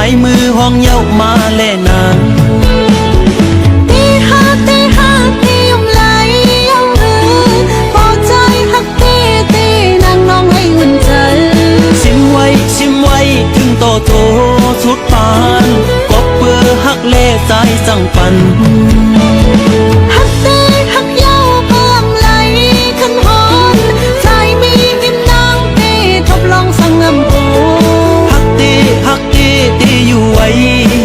ายมือห้องเย้ามาแล่นางตีห้าตียมไหลเย้าพอใจฮักตีนางน้องให้อุ่นใจชิมไว้ถึงโตโตสุดปานกบเปื้อฮักเล่ใจสั่งปันฮักเย้าเพิ่มไหลขึ้นหอนใจมีนิ่มนางตีทบลองสั่งอำโอฮักตีอยู่ไว้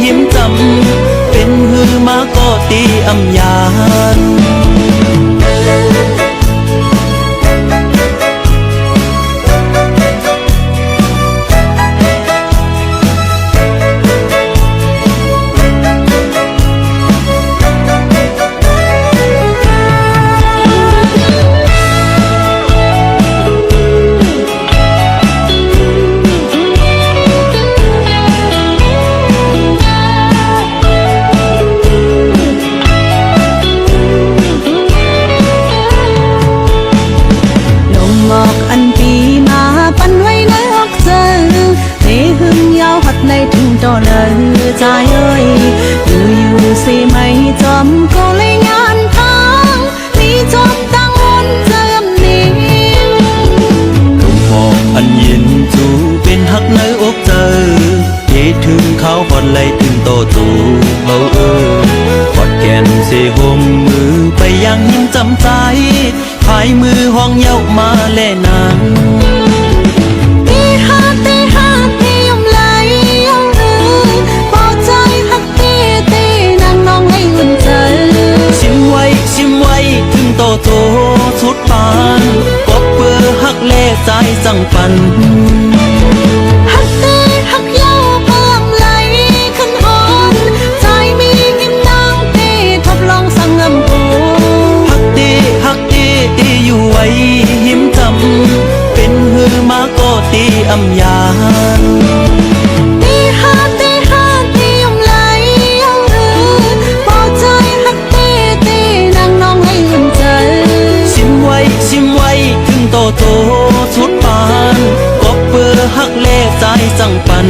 ยิ้มจำเป็นหือมาก็ตีอำยานในถึงต่อเลยใจเอ้ยอยู่สิไม่จอมก็เลยงานทางมีจอมตั้งวนเจิมนิ่งลมหอบอันเย็นจูเป็นฮักในอกเจอเทถึงเขาหอดไหลถึงโตตูเบากอดแขนเสหมมือไปยังยิ้มจำใจพายมือห้องเย้ามาแล่นางตีห้าตียมไหลพอใจฮักตีนางน้องให้อุ่นใจชิมไว้ถึงโตโตสุดปานกบเปื้อฮักเล่ใจสั่งปันฮักเย้าเพิ่มไหลขึ้นหอนใจมีนิ่มนางตีทบลองสั่งอำโอฮักตีอยู่ไว้ยิ้มจำเป็นหือมาก็ตีอำยานตีห้าตียมไหลพอใจฮักตีนางน้องให้อุ่นใจชิมไว้ถึงโตโตสุดปานกบเปื้อฮักเล่ใจสั่งปัน